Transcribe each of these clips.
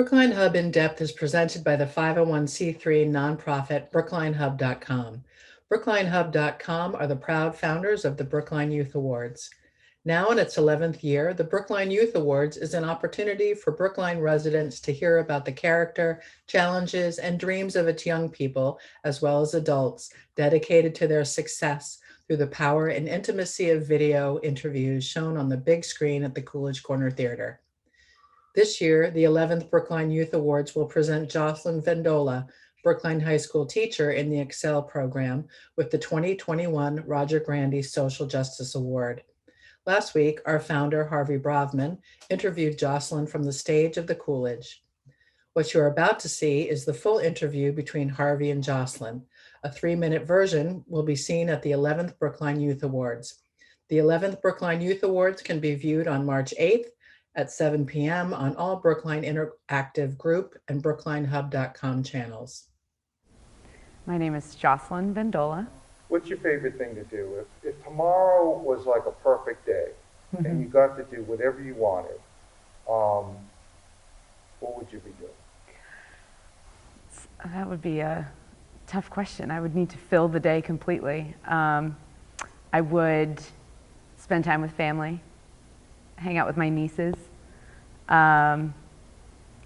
Brookline Hub In-Depth is presented by the 501c3 nonprofit BrooklineHub.com. BrooklineHub.com are the proud founders of the Brookline Youth Awards. Now in its 11th year, the Brookline Youth Awards is an opportunity for Brookline residents to hear about the character, challenges, and dreams of its young people, as well as adults, dedicated to their success through the power and intimacy of video interviews shown on the big screen at the Coolidge Corner Theater. This year, the 11th Brookline Youth Awards will present Joslyn Vendola, Brookline High School teacher in the Excel program, with the 2021 Roger Grande Social Justice Award. Last week, our founder, Harvey Bravman, interviewed Joslyn from the stage of the Coolidge. What you're about to see is the full interview between Harvey and Joslyn. A 3-minute version will be seen at the 11th Brookline Youth Awards. The 11th Brookline Youth Awards can be viewed on March 8th at 7 p.m. on all Brookline Interactive Group and BrooklineHub.com channels. My name is Joslyn Vendola. What's your favorite thing to do? If tomorrow was like a perfect day and you got to do whatever you wanted, what would you be doing? That would be a tough question. I would need to fill the day completely. I would spend time with family, hang out with my nieces,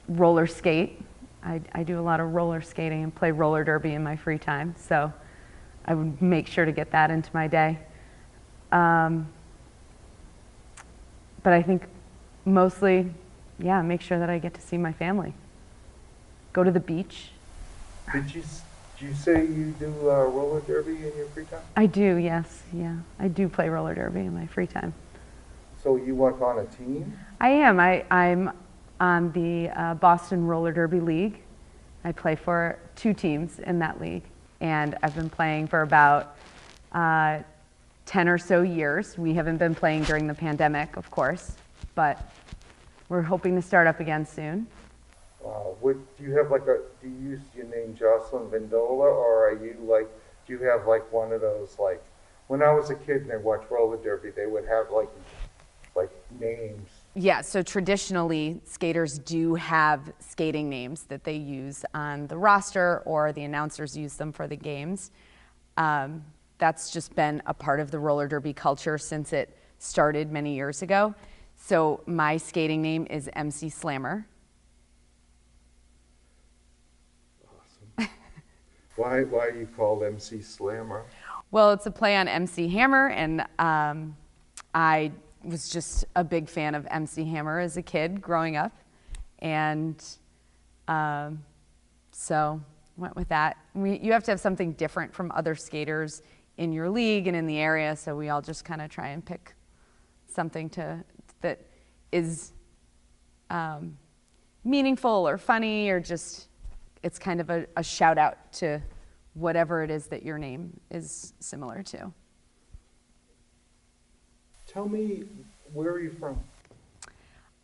roller skate. I do a lot of roller skating and play roller derby in my free time, so I would make sure to get that into my day. But I think mostly, yeah, make sure that I get to see my family. Go to the beach. Did you say you do roller derby in your free time? I do, yes, yeah. I do play roller derby in my free time. So you work on a team? I am. I'm on the Boston Roller Derby League. I play for 2 teams in that league. And I've been playing for about 10 or so years. We haven't been playing during the pandemic, of course, but we're hoping to start up again soon. Do you use your name Joslyn Vendola, or are you like, do you have like one of those, like, when I was a kid and I watched roller derby, they would have like names. Yeah, so traditionally, skaters do have skating names that they use on the roster, or the announcers use them for the games. That's just been a part of the roller derby culture since it started many years ago. So my skating name is MC Slammer. Awesome. Why are you called MC Slammer? Well, it's a play on MC Hammer, and I was just a big fan of MC Hammer as a kid growing up, and so went with that. You have to have something different from other skaters in your league and in the area, so we all just kind of try and pick something that is meaningful or funny, or just it's kind of a shout out to whatever it is that your name is similar to. Tell me, where are you from?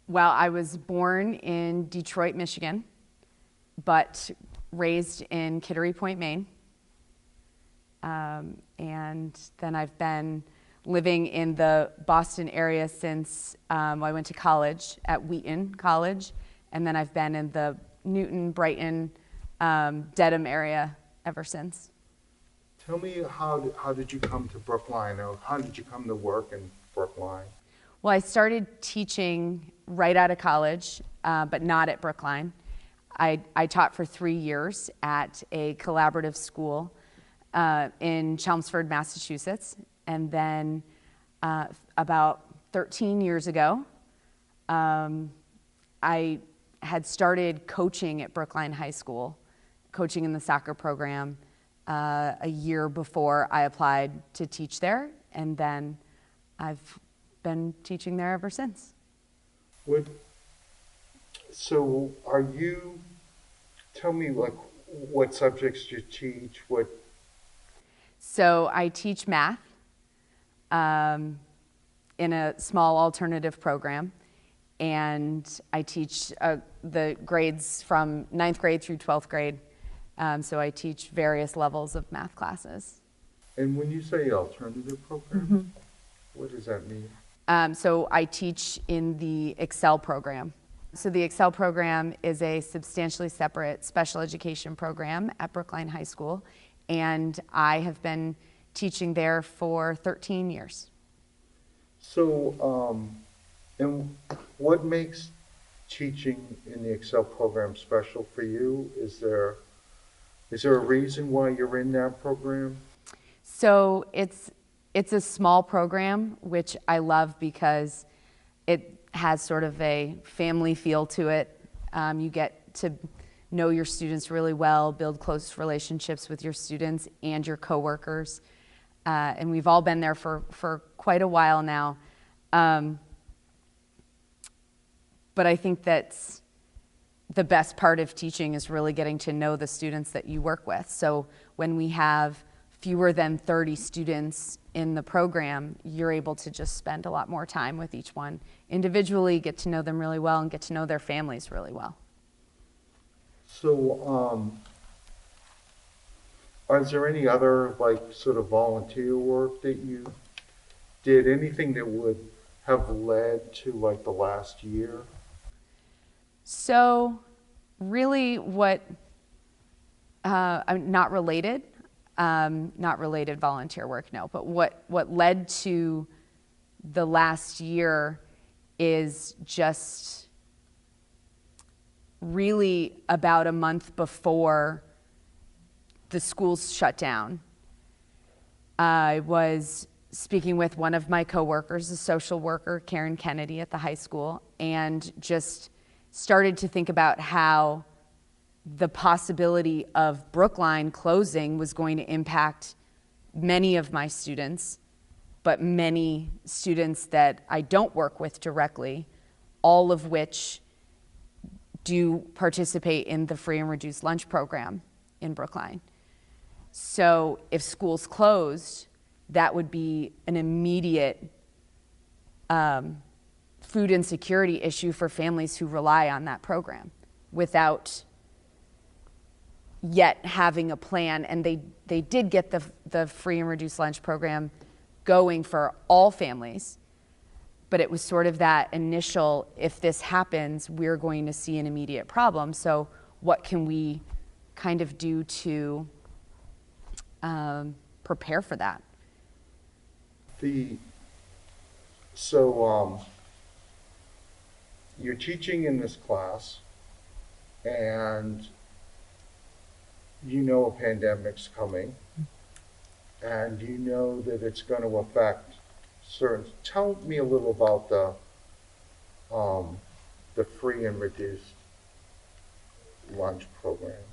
Well, I was born in Detroit, Michigan, but raised in Kittery Point, Maine. And then I've been living in the Boston area since I went to college at Wheaton College, and then I've been in the Newton, Brighton, Dedham area ever since. Tell me, how did you come to Brookline, or how did you come to work in Brookline? Well, I started teaching right out of college, but not at Brookline. I taught for 3 years at a collaborative school in Chelmsford, Massachusetts. And then about 13 years ago, I had started coaching at Brookline High School, coaching in the soccer program a year before I applied to teach there. And then I've been teaching there ever since. Tell me, like, what subjects you teach, So I teach math in a small alternative program, and I teach the grades from 9th grade through 12th grade. So I teach various levels of math classes. And when you say alternative program, what does that mean? So I teach in the Excel program. So the Excel program is a substantially separate special education program at Brookline High School, and I have been teaching there for 13 years. So, and what makes teaching in the Excel program special for you? Is there a reason why you're in that program? So it's a small program, which I love because it has sort of a family feel to it. You get to know your students really well, build close relationships with your students and your coworkers. And we've all been there for quite a while now. But I think that's the best part of teaching is really getting to know the students that you work with. So when we have fewer than 30 students in the program, you're able to just spend a lot more time with each one individually, get to know them really well, and get to know their families really well. So, is there any other like sort of volunteer work that you did? Anything that would have led to like the last year? So really not related volunteer work, no, but what led to the last year is just really about a month before the schools shut down. I was speaking with one of my coworkers, a social worker, Karen Kennedy at the high school, and just started to think about how the possibility of Brookline closing was going to impact many of my students, but many students that I don't work with directly, all of which do participate in the free and reduced lunch program in Brookline. So if schools closed, that would be an immediate food insecurity issue for families who rely on that program without yet having a plan. And they did get the free and reduced lunch program going for all families, but it was sort of that initial, if this happens, we're going to see an immediate problem. So what can we kind of do to prepare for that? You're teaching in this class, and you know a pandemic's coming, and you know that it's going to affect certain. Tell me a little about the free and reduced lunch program.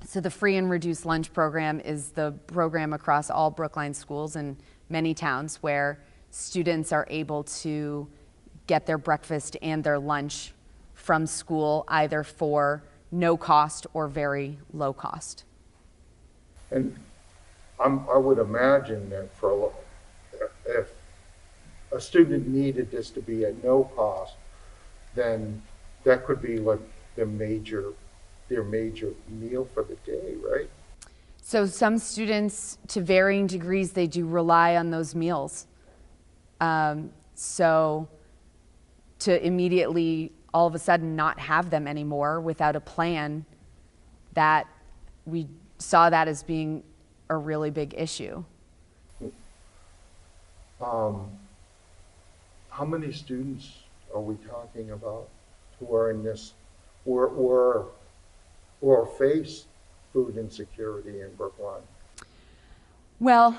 So the free and reduced lunch program is the program across all Brookline schools and many towns where students are able to get their breakfast and their lunch from school either for no cost or very low cost. And I would imagine that if a student needed this to be at no cost, then that could be like their major meal for the day, right? So some students, to varying degrees, they do rely on those meals. So to immediately, all of a sudden, not have them anymore without a plan, that we saw that as being a really big issue. How many students are we talking about who are in this, or face food insecurity in Brookline? Well,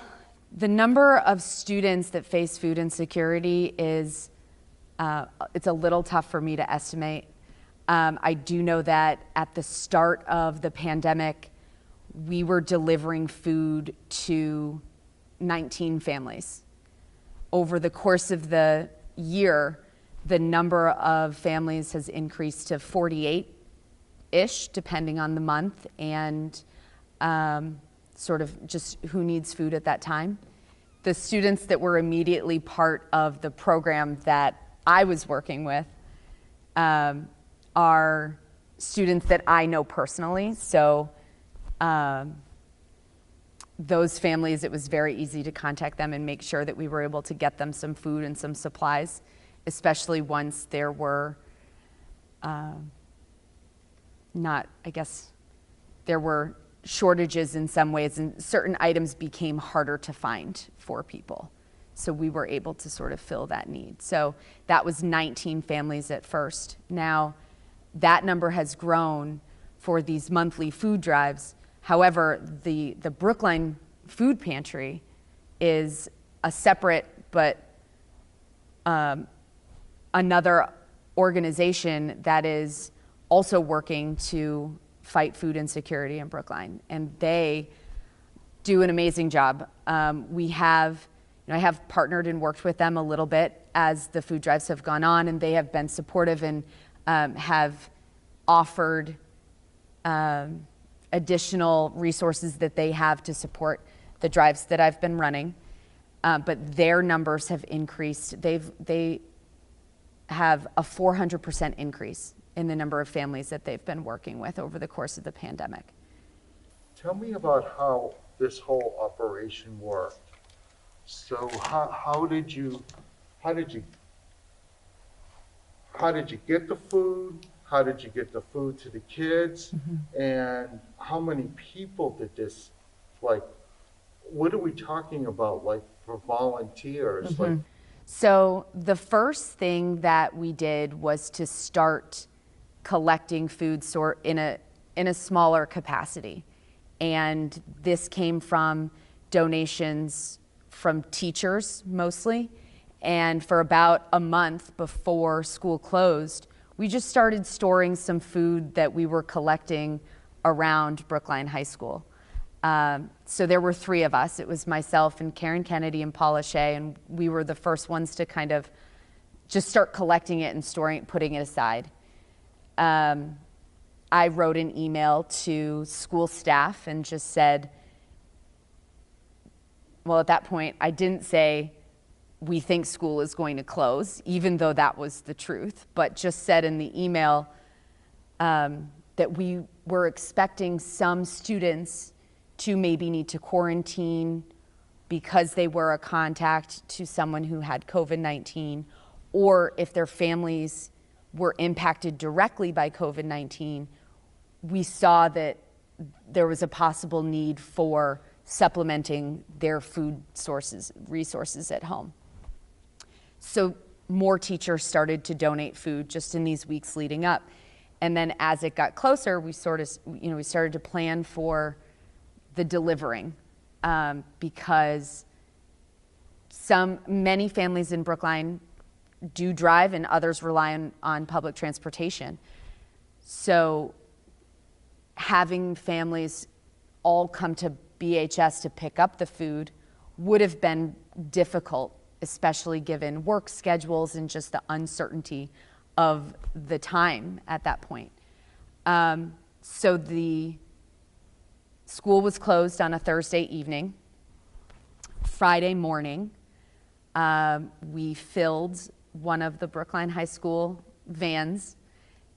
the number of students that face food insecurity is, it's a little tough for me to estimate. I do know that at the start of the pandemic, we were delivering food to 19 families. Over the course of the year, the number of families has increased to 48-ish, depending on the month, and sort of just who needs food at that time. The students that were immediately part of the program that I was working with are students that I know personally. So those families, it was very easy to contact them and make sure that we were able to get them some food and some supplies, especially once there were not, I guess, there were shortages in some ways, and certain items became harder to find for people. So we were able to sort of fill that need. So that was 19 families at first. Now that number has grown for these monthly food drives. However, the Brookline Food Pantry is a separate but another organization that is also working to fight food insecurity in Brookline, and they do an amazing job. I have partnered and worked with them a little bit as the food drives have gone on, and they have been supportive and have offered additional resources that they have to support the drives that I've been running. But their numbers have increased. They have a 400% increase in the number of families that they've been working with over the course of the pandemic. Tell me about how this whole operation worked. So how did you get the food? How did you get the food to the kids? Mm-hmm. And how many people did this, like, what are we talking about, like, for volunteers? Mm-hmm. Like, so the first thing that we did was to start collecting food in a smaller capacity. And this came from donations from teachers mostly. And for about a month before school closed, we just started storing some food that we were collecting around Brookline High School. So there were 3 of us. It was myself and Karen Kennedy and Paula Shea, and we were the first ones to kind of just start collecting it and storing it, putting it aside. I wrote an email to school staff and just said, well, at that point, I didn't say, we think school is going to close, even though that was the truth, but just said in the email that we were expecting some students to maybe need to quarantine because they were a contact to someone who had COVID-19, or if their families were impacted directly by COVID-19, we saw that there was a possible need for supplementing their food resources at home. So more teachers started to donate food just in these weeks leading up. And then as it got closer, we started to plan for the delivering because many families in Brookline do drive and others rely on public transportation. So having families all come to BHS to pick up the food would have been difficult, especially given work schedules and just the uncertainty of the time at that point. So the school was closed on a Thursday evening. Friday morning, we filled one of the Brookline High School vans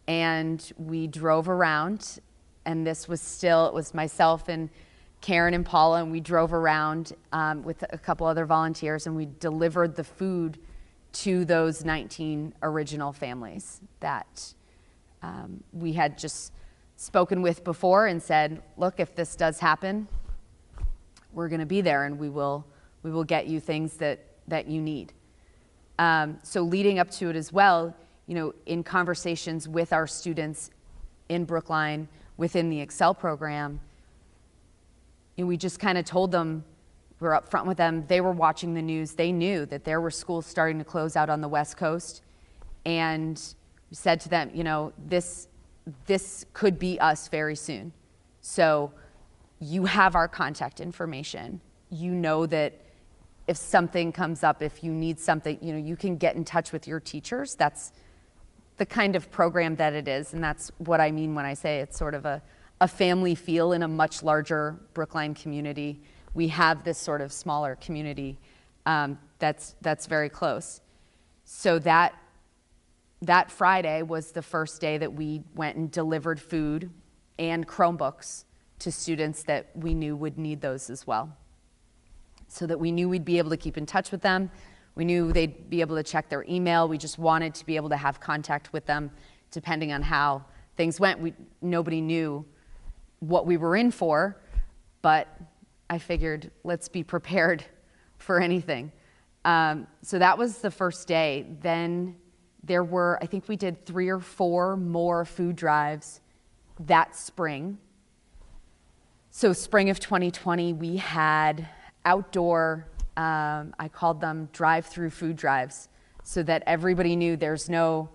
and we drove around, and it was myself and Karen and Paula, and we drove around with a couple other volunteers, and we delivered the food to those 19 original families that we had just spoken with before and said, look, if this does happen, we're going to be there, and we will get you things that you need. So leading up to it as well, in conversations with our students in Brookline within the Excel program, we just kind of told them, we were up front with them, they were watching the news, they knew that there were schools starting to close out on the West Coast, and we said to them, this could be us very soon. So you have our contact information. You know that if something comes up, if you need something, you can get in touch with your teachers. That's the kind of program that it is, and that's what I mean when I say it's sort of a family feel in a much larger Brookline community. We have this sort of smaller community that's very close. So that Friday was the first day that we went and delivered food and Chromebooks to students that we knew would need those as well. So that we knew we'd be able to keep in touch with them. We knew they'd be able to check their email. We just wanted to be able to have contact with them depending on how things went. Nobody knew what we were in for, but I figured let's be prepared for anything. So that was the first day. Then there were, I think we did 3 or 4 more food drives that spring. So spring of 2020, we had outdoor, I called them drive-through food drives, so that everybody knew there's no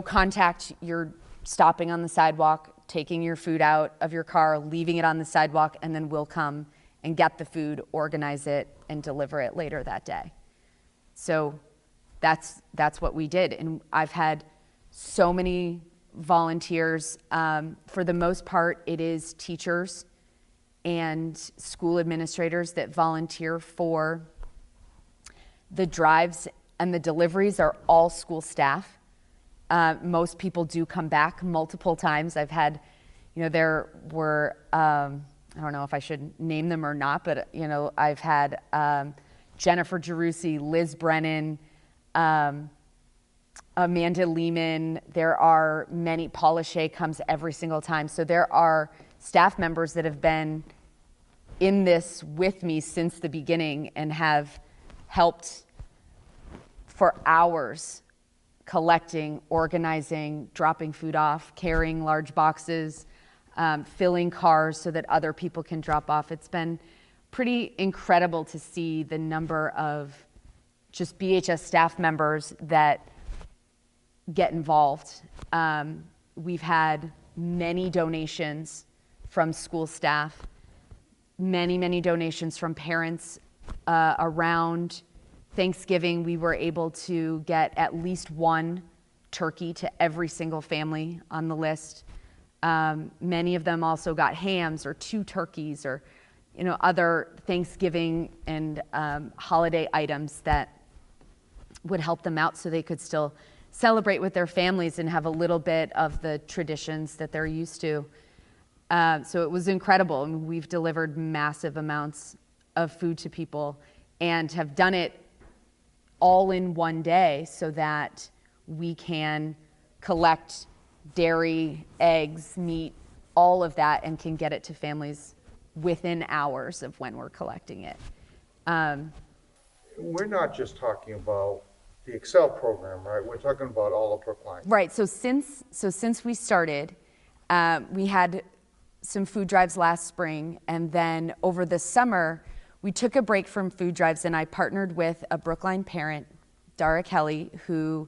contact. You're stopping on the sidewalk, taking your food out of your car, leaving it on the sidewalk, and then we'll come and get the food, organize it, and deliver it later that day. So that's what we did. And I've had so many volunteers. For the most part, it is teachers and school administrators that volunteer for the drives, and the deliveries are all school staff. Most people do come back multiple times. I've had, there were, I don't know if I should name them or not, but, I've had Jennifer Gerusi, Liz Brennan, Amanda Lehman. There are many, Paula Shea comes every single time. So there are staff members that have been in this with me since the beginning and have helped for hours collecting, organizing, dropping food off, carrying large boxes, filling cars so that other people can drop off. It's been pretty incredible to see the number of just BHS staff members that get involved. We've had many donations from school staff, many donations from parents. Around Thanksgiving, we were able to get at least 1 turkey to every single family on the list. Many of them also got hams or 2 turkeys or other Thanksgiving and holiday items that would help them out so they could still celebrate with their families and have a little bit of the traditions that they're used to. So it was incredible. I mean, we've delivered massive amounts of food to people and have done it all in one day so that we can collect dairy, eggs, meat, all of that, and can get it to families within hours of when we're collecting it. We're not just talking about the Excel program, right? We're talking about all of Brookline. Right. So since we started, we had some food drives last spring, and then over the summer, we took a break from food drives, and I partnered with a Brookline parent, Dara Kelly, who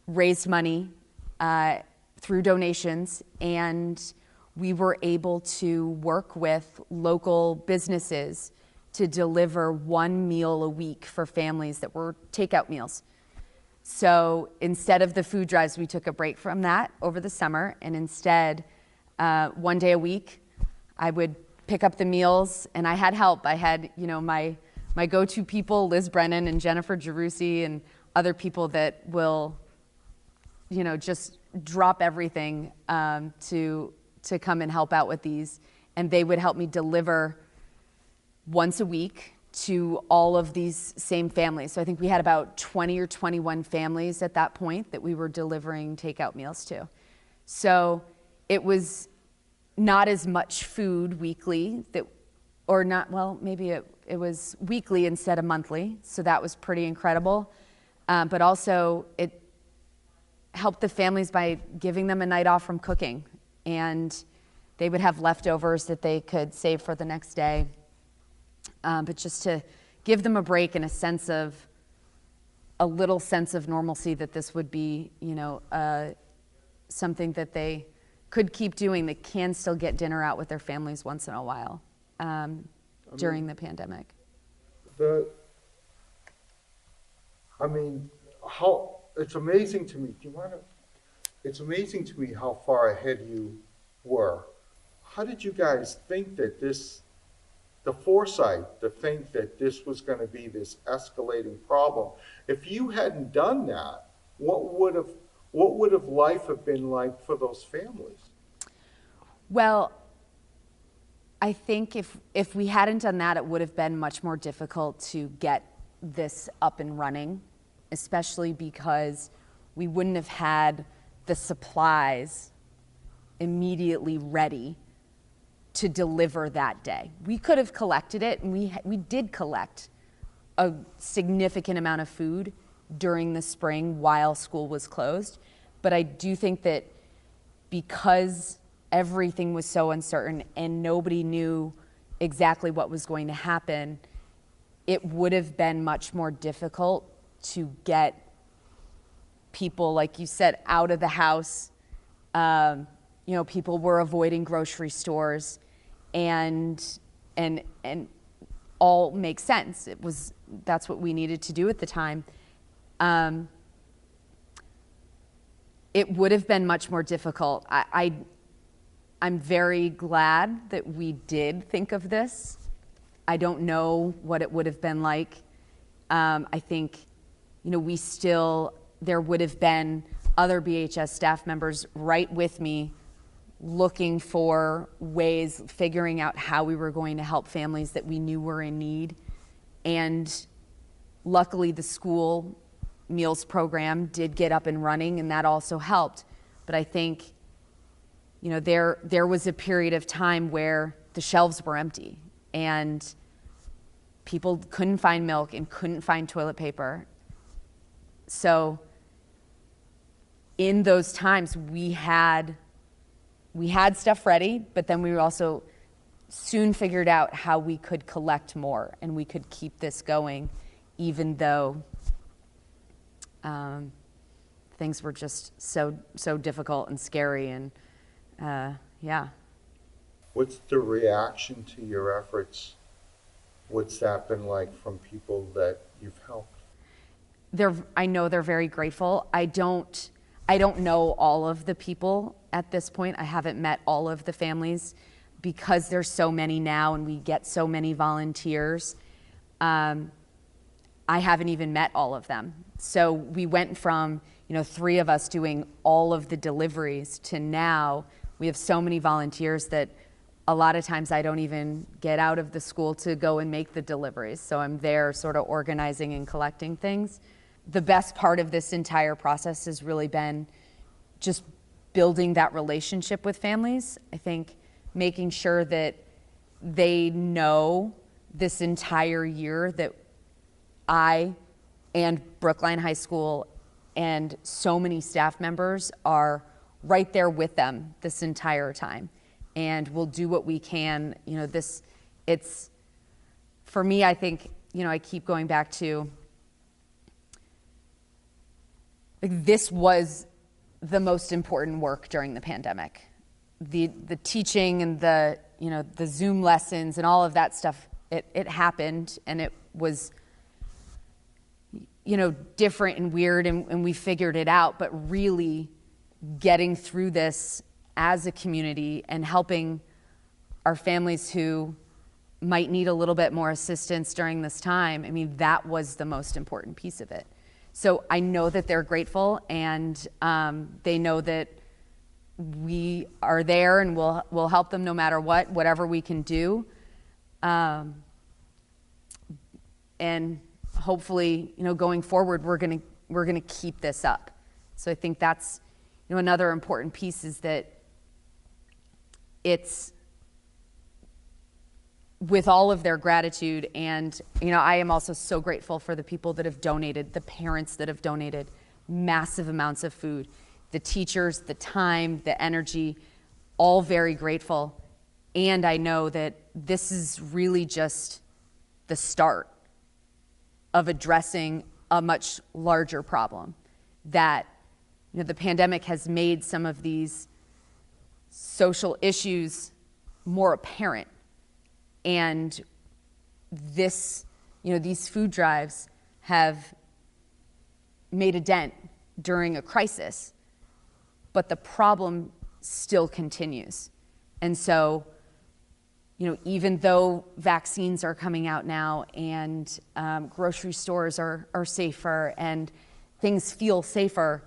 raised money through donations, and we were able to work with local businesses to deliver 1 meal a week for families that were takeout meals. So instead of the food drives, we took a break from that over the summer, and instead, 1 day a week, I would pick up the meals, and I had help. I had, my go-to people, Liz Brennan and Jennifer Gerusi, and other people that will, just drop everything to come and help out with these, and they would help me deliver once a week to all of these same families. So I think we had about 20 or 21 families at that point that we were delivering takeout meals to. So it was not as much food weekly, maybe it was weekly instead of monthly. So that was pretty incredible. But also it helped the families by giving them a night off from cooking, and they would have leftovers that they could save for the next day. But just to give them a break and a little sense of normalcy, that this would be, something that they could keep doing. They can still get dinner out with their families once in a while during the pandemic. It's amazing to me. It's amazing to me how far ahead you were. How did you guys think that the foresight to think that this was going to be this escalating problem? If you hadn't done that, what would have life have been like for those families? Well, I think if we hadn't done that, it would have been much more difficult to get this up and running, especially because we wouldn't have had the supplies immediately ready to deliver that day. We could have collected it, and we did collect a significant amount of food during the spring while school was closed. But I do think that because everything was so uncertain and nobody knew exactly what was going to happen, it would have been much more difficult to get people, like you said, out of the house. People were avoiding grocery stores, and all makes sense. That's what we needed to do at the time. It would have been much more difficult. I'm very glad that we did think of this. I don't know what it would have been like. I think, there would have been other BHS staff members right with me looking for ways, figuring out how we were going to help families that we knew were in need. And luckily the school meals program did get up and running, and that also helped. But I think, there was a period of time where the shelves were empty and people couldn't find milk and couldn't find toilet paper. So in those times we had stuff ready, but then we also soon figured out how we could collect more and we could keep this going, even though things were just so difficult and scary. And yeah. What's the reaction to your efforts? What's that been like from people that you've helped? I know they're very grateful. I don't know all of the people at this point. I haven't met all of the families because there's so many now and we get so many volunteers. I haven't even met all of them. So we went from, 3 of us doing all of the deliveries to now we have so many volunteers that a lot of times I don't even get out of the school to go and make the deliveries. So I'm there sort of organizing and collecting things. The best part of this entire process has really been just building that relationship with families. I think making sure that they know this entire year that I and Brookline High School and so many staff members are right there with them this entire time. And we'll do what we can. It's, for me, I think, I keep going back to, this was the most important work during the pandemic. The teaching and the Zoom lessons and all of that stuff, it happened and it was, different and weird and we figured it out, but really getting through this as a community and helping our families who might need a little bit more assistance during this time, that was the most important piece of it. So I know that they're grateful and they know that we are there and we'll help them no matter whatever we can do. And hopefully, going forward, we're gonna keep this up. So I think that's another important piece is that it's with all of their gratitude. And, I am also so grateful for the people that have donated, the parents that have donated massive amounts of food, the teachers, the time, the energy, all very grateful. And I know that this is really just the start of addressing a much larger problem, that the pandemic has made some of these social issues more apparent. And these food drives have made a dent during a crisis, but the problem still continues. And so, even though vaccines are coming out now and grocery stores are safer and things feel safer,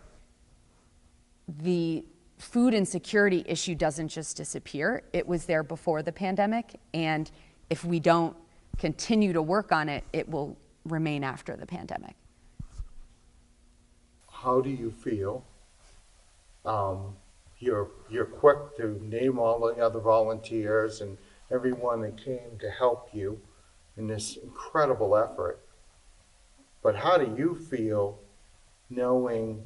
the food insecurity issue doesn't just disappear. It was there before the pandemic, and if we don't continue to work on it, it will remain after the pandemic. How do you feel You're quick to name all the other volunteers and everyone that came to help you in this incredible effort. But how do you feel knowing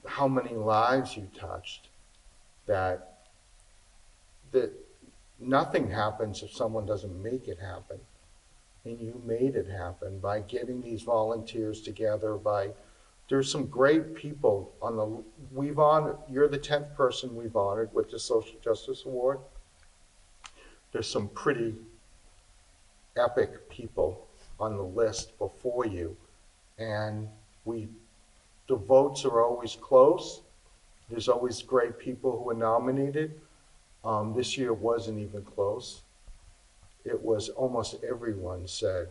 how many lives you touched, that nothing happens if someone doesn't make it happen? And you made it happen by getting these volunteers together, there's some great people you're the 10th person we've honored with the Social Justice Award. There's some pretty epic people on the list before you, and the votes are always close. There's always great people who are nominated. This year wasn't even close. It was almost everyone said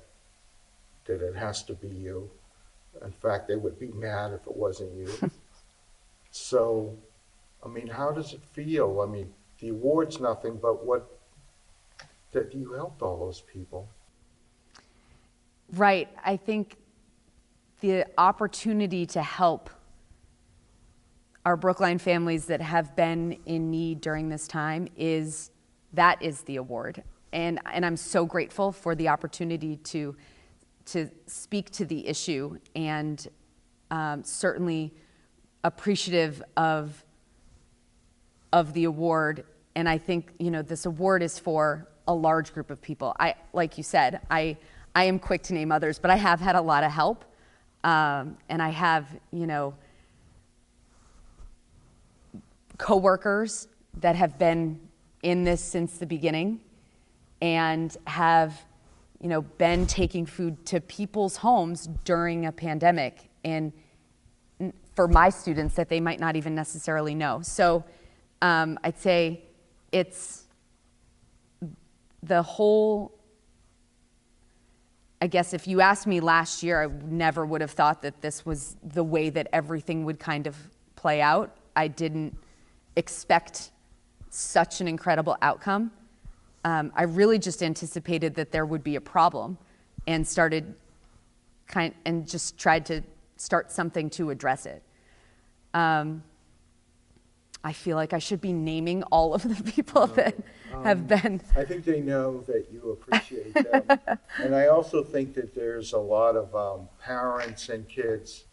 that it has to be you. In fact, they would be mad if it wasn't you. So, I mean, how does it feel? I mean, the award's nothing, but that you helped all those people. Right. I think the opportunity to help our Brookline families that have been in need during this time is the award. And I'm so grateful for the opportunity to speak to the issue, and certainly appreciative of the award. And I think, this award is for a large group of people. Like you said, I am quick to name others, but I have had a lot of help. And I have, coworkers that have been in this since the beginning and have, been taking food to people's homes during a pandemic, and for my students that they might not even necessarily know. So I'd say it's the whole, I guess if you asked me last year, I never would have thought that this was the way that everything would kind of play out. I didn't expect such an incredible outcome. I really just anticipated that there would be a problem, and just tried to start something to address it. I feel like I should be naming all of the people that have been. I think they know that you appreciate them. And I also think that there's a lot of parents and kids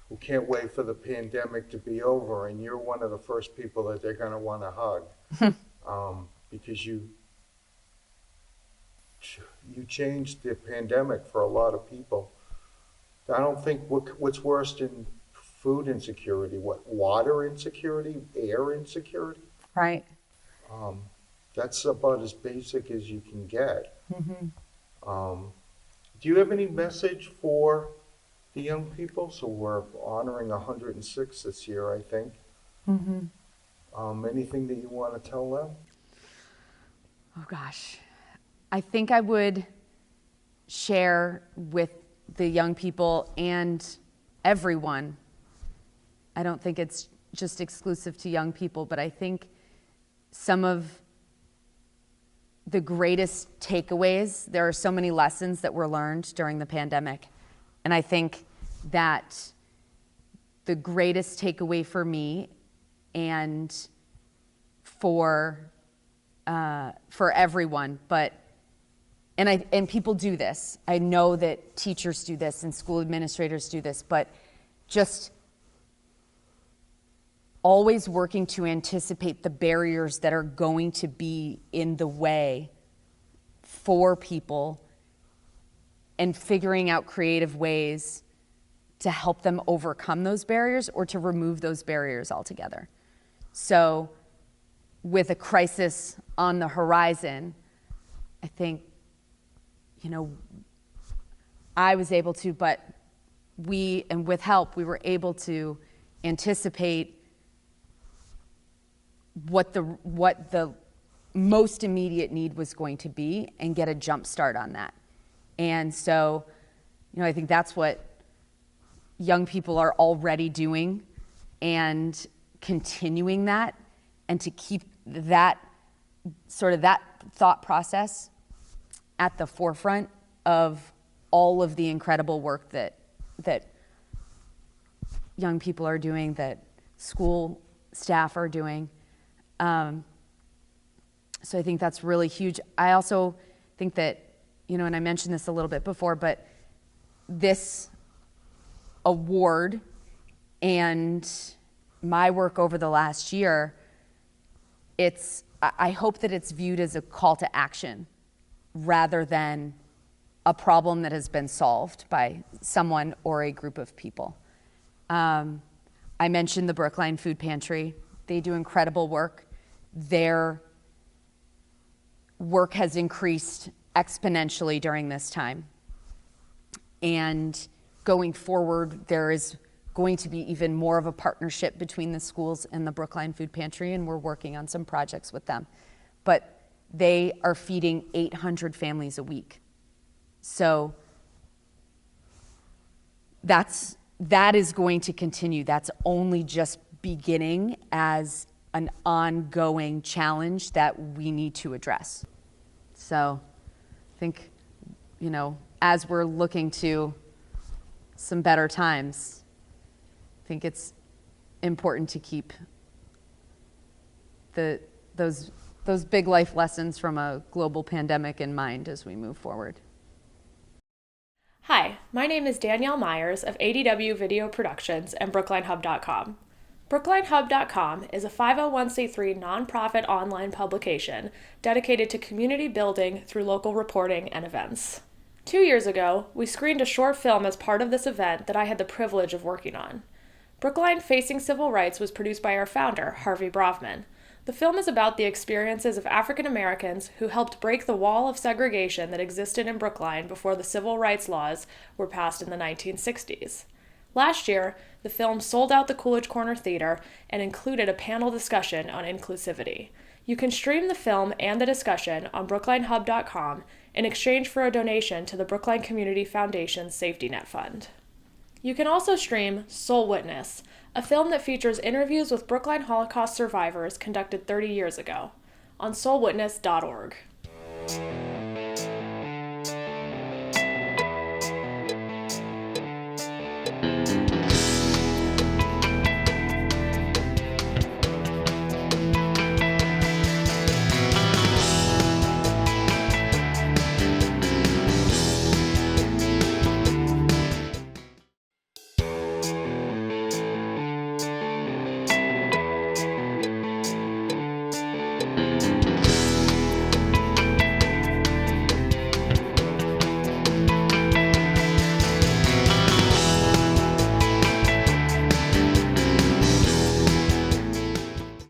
who can't wait for the pandemic to be over, and you're one of the first people that they're going to want to hug. Because you changed the pandemic for a lot of people. I don't think what's worse than food insecurity, water insecurity, air insecurity. Right. That's about as basic as you can get. Do you have any message for the young people? So we're honoring 106 this year, I think. Anything that you want to tell them? Oh gosh. I think I would share with the young people and everyone. I don't think it's just exclusive to young people, but I think some of the greatest takeaways, there are so many lessons that were learned during the pandemic. And I think that the greatest takeaway for me and for everyone, and people do this. I know that teachers do this and school administrators do this, but just always working to anticipate the barriers that are going to be in the way for people and figuring out creative ways to help them overcome those barriers or to remove those barriers altogether. So with a crisis on the horizon, I think, I was able to, but with help, we were able to anticipate what the most immediate need was going to be and get a jump start on that. And so, I think that's what young people are already doing, and continuing that, and to keep that thought process at the forefront of all of the incredible work that young people are doing, that school staff are doing. So I think that's really huge. I also think that, and I mentioned this a little bit before, but this award and my work over the last year, I hope that it's viewed as a call to action rather than a problem that has been solved by someone or a group of people. I mentioned the Brookline Food Pantry. They do incredible work. Their work has increased exponentially during this time. And going forward, there is going to be even more of a partnership between the schools and the Brookline Food Pantry, and we're working on some projects with them. But they are feeding 800 families a week. So that is going to continue. That's only just beginning as an ongoing challenge that we need to address. So I think, as we're looking to some better times, I think it's important to keep those big life lessons from a global pandemic in mind as we move forward. Hi, my name is Danielle Myers of ADW Video Productions and BrooklineHub.com. BrooklineHub.com is a 501c3 nonprofit online publication dedicated to community building through local reporting and events. 2 years ago, we screened a short film as part of this event that I had the privilege of working on. Brookline Facing Civil Rights was produced by our founder, Harvey Bravman. The film is about the experiences of African Americans who helped break the wall of segregation that existed in Brookline before the civil rights laws were passed in the 1960s. Last year, the film sold out the Coolidge Corner Theater and included a panel discussion on inclusivity. You can stream the film and the discussion on BrooklineHub.com in exchange for a donation to the Brookline Community Foundation's Safety Net Fund. You can also stream Soul Witness, a film that features interviews with Brookline Holocaust survivors conducted 30 years ago, on soulwitness.org.